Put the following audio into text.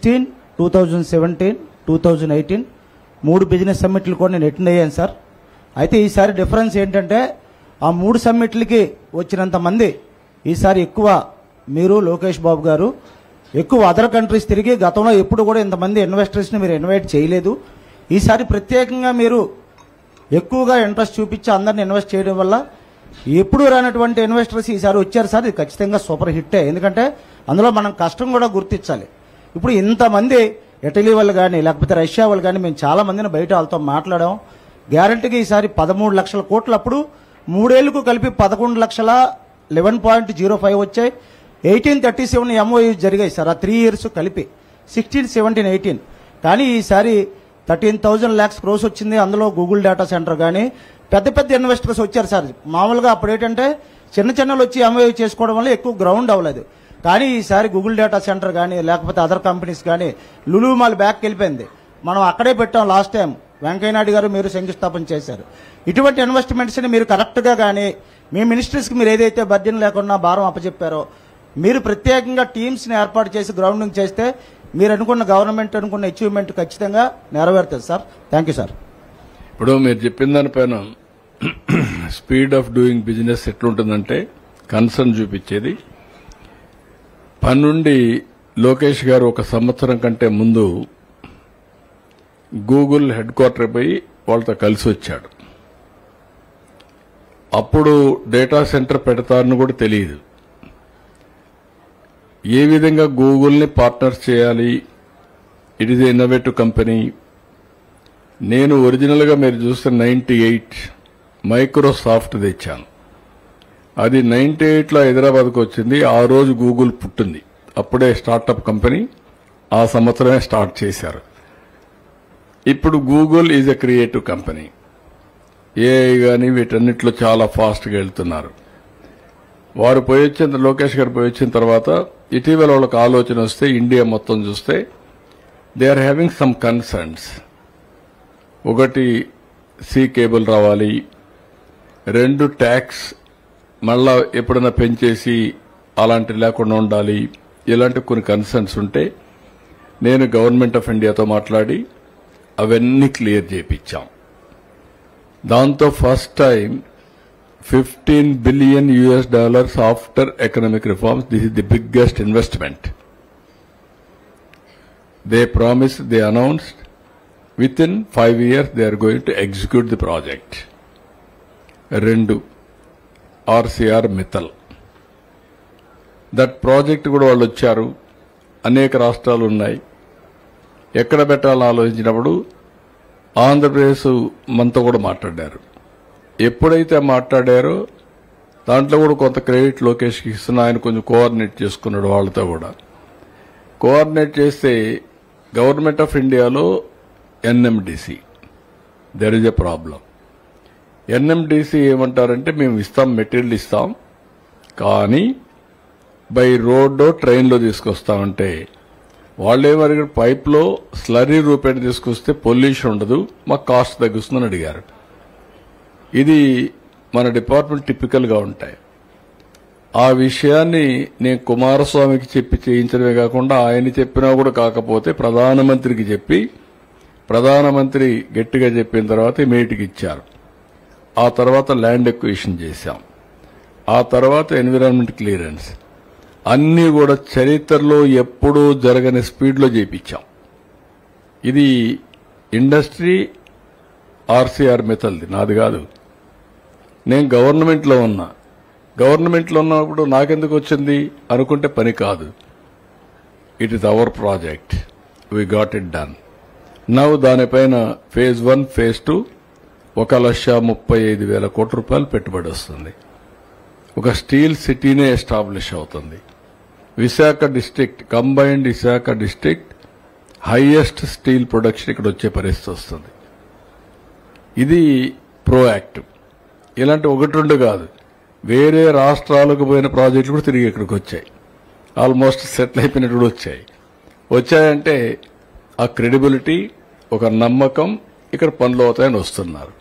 2016, 2017, 2018 3 business సమ్మిట్లు కూడా నేను attend అయ్యాను సార్. అయితే ఈసారి డిఫరెన్స్ ఏంటంటే ఆ 3 సమ్మిట్లకి వచ్చినంత మంది ఈసారి ఎక్కువ మీరు లోకేష్ బాబు గారు ఎక్కువ అదర్ కంట్రీస్ తిరిగి గతంలో ఎప్పుడు కూడా ఇంతమంది ఇన్వెస్టర్స్ని మీరు ఇన్వైట్ చేయలేదు. ఈసారి ప్రత్యేకంగా మీరు ఎక్కువగా ఇంట్రెస్ట్ చూపించి అందరిని ఇన్వెస్ట్ చేయడం వల్ల ఎప్పుడు రానటువంటి ఇన్వెస్టర్స్ ఈసారి వచ్చారు సార్. ఇది ఖచ్చితంగా సూపర్ హిట్టే. ఎందుకంటే అందులో మనం కష్టం కూడా గుర్తించాలి. ఇప్పుడు ఇంతమంది ఇటలీ వాళ్ళు కానీ లేకపోతే రష్యా వాళ్ళు కానీ మేము చాలా మందిని బయట వాళ్ళతో మాట్లాడాం. గ్యారంటీగా ఈసారి 13 లక్షల కోట్లు, అప్పుడు 3 ఏళ్లకు కలిపి 11,11.05 వచ్చాయి. 1837 MOU జరిగాయి సార్. ఆ 3 years కలిపి 16, 17, 18. కానీ ఈసారి 13,000 lakhs crores వచ్చింది. అందులో గూగుల్ డేటా సెంటర్ కానీ పెద్ద పెద్ద ఇన్వెస్టర్స్ వచ్చారు సార్. మామూలుగా అప్పుడు ఏంటంటే చిన్నలు వచ్చి MOU చేసుకోవడం వల్ల ఎక్కువ గ్రౌండ్ అవ్వలేదు. కానీ ఈసారి గూగుల్ డేటా సెంటర్ కానీ లేకపోతే అదర్ కంపెనీస్ కానీ లులు మాల్ బ్యాక్ వెళ్ళిపోయింది. మనం అక్కడే పెట్టాం లాస్ట్ టైం. వెంకయ్యనాయుడు గారు మీరు శంకుస్థాపన చేశారు. ఇటువంటి ఇన్వెస్ట్మెంట్స్ని మీరు కరెక్ట్గా కానీ మీ మినిస్ట్రీస్కి మీరు ఏదైతే బడ్జెట్ లేకుండా భారం అప్పచెప్పారో మీరు ప్రత్యేకంగా టీమ్స్ని ఏర్పాటు చేసి గ్రౌండింగ్ చేస్తే మీరు అనుకున్న గవర్నమెంట్ అనుకున్న అచీవ్మెంట్ ఖచ్చితంగా నెరవేరుతుంది సార్. Thank you sir. ఇప్పుడు మీరు చెప్పిన దానిపైన స్పీడ్ ఆఫ్ డూయింగ్ బిజినెస్ ఎట్లుంటుందంటే కన్సర్న్ చూపించేది పన్నుండి లోకేష్ గారు 1 సంవత్సరం కంటే ముందు గూగుల్ హెడ్ క్వార్టర్ పోయి వాళ్ళతో కలిసి వచ్చాడు. అప్పుడు డేటా సెంటర్ పెడతారని కూడా తెలియదు. ఏ విధంగా గూగుల్ని పార్ట్నర్ చేయాలి, ఇట్ ఈజ్ ఇన్నోవేటివ్ కంపెనీ. నేను ఒరిజినల్గా మీరు చూస్తే 98 మైక్రోసాఫ్ట్ తెచ్చాను. అది 98లో హైదరాబాద్కు వచ్చింది. ఆ రోజు గూగుల్ పుట్టింది. అప్పుడే స్టార్టప్ కంపెనీ, ఆ సంవత్సరమే స్టార్ట్ చేశారు. ఇప్పుడు Google is a creative company. AI కానీ వీటన్నిటిలో చాలా ఫాస్ట్గా వెళ్తున్నారు. వారు లోకేష్ గారు పోయి వచ్చిన తర్వాత ఇటీవల వాళ్ళకి ఆలోచన వస్తే ఇండియా మొత్తం చూస్తే they are having some concerns. ఒకటి సీ కేబుల్ రావాలి, 2 ట్యాక్స్ మళ్ళా ఎప్పుడైనా పెంచేసి అలాంటి లేకుండా ఉండాలి. ఇలాంటి కొన్ని కన్సర్న్స్ ఉంటే నేను గవర్నమెంట్ ఆఫ్ ఇండియాతో మాట్లాడి అవన్నీ క్లియర్ చేయించాం. దాంతో first time $15 billion after economic reforms. This is the biggest investment. They promised, they announced, within 5 years they are going to execute the project. 2 RCR Mittal. That project కూడా వాళ్ళు వచ్చారు. అనేక రాష్ట్రాలు ఉన్నాయి. ఎక్కడ పెట్టాలని ఆలోచించినప్పుడు ఆంధ్రప్రదేశ్ మనతో కూడా మాట్లాడారు. ఎప్పుడైతే మాట్లాడారో దాంట్లో కూడా కొంత క్రెడిట్ లోకేష్కి ఇస్తున్నా. ఆయన కొంచెం కోఆర్డినేట్ చేసుకున్నాడు వాళ్ళతో కూడా. కోఆర్డినేట్ చేస్తే గవర్నమెంట్ ఆఫ్ ఇండియాలో NMDC there is a problem. NMDC ఏమంటారంటే మేము ఇస్తాం, మెటీరియల్ ఇస్తాం, కానీ బై రోడ్డో ట్రైన్లో తీసుకొస్తామంటే వాళ్ళేమరి పైప్లో స్లరీ రూపేణ తీసుకొస్తే పొల్యూషన్ ఉండదు, మాకు కాస్ట్ తగ్గుస్తుందని అడిగారు. ఇది మన డిపార్ట్మెంట్ టిపికల్గా ఉంటాయి. ఆ విషయాన్ని నేను కుమారస్వామికి చెప్పి చేయించడమే కాకుండా ఆయన చెప్పినా కూడా కాకపోతే ప్రధానమంత్రికి చెప్పి ప్రధానమంత్రి గట్టిగా చెప్పిన తర్వాత ఇమీడియట్గా ఇచ్చారు. ఆ తర్వాత ల్యాండ్ ఎక్విజిషన్ చేశాం. ఆ తర్వాత ఎన్విరాన్మెంట్ క్లియరెన్స్ అన్నీ కూడా చరిత్రలో ఎప్పుడూ జరగని స్పీడ్లో చేయించాం. ఇది ఇండస్ట్రీ ఆర్సీఆర్ మిత్తల్ది, నాది కాదు. నేను గవర్నమెంట్లో ఉన్నా. గవర్నమెంట్లో ఉన్నప్పుడు నాకెందుకు వచ్చింది అనుకుంటే పని కాదు. It is our project, we got it done. Now దానిపైన ఫేజ్ 1, ఫేజ్ 2 1,35,000 కోట్ల రూపాయలు పెట్టుబడి వస్తుంది. ఒక స్టీల్ సిటీనే ఎస్టాబ్లిష్ అవుతుంది. Visakha district, combined Visakha district highest steel production ఇక్కడ వచ్చే పరిస్థితి వస్తుంది. ఇది ప్రోయాక్టివ్. ఇలాంటి 1-2 కాదు, వేరే రాష్ట్రాలకు పోయిన ప్రాజెక్టులు కూడా తిరిగి ఇక్కడికి వచ్చాయి. ఆల్మోస్ట్ సెటిల్ అయిపోయినట్టు కూడా వచ్చాయంటే ఆ క్రెడిబిలిటీ, ఒక నమ్మకం, ఇక్కడ పనులు అవుతాయని వస్తున్నారు.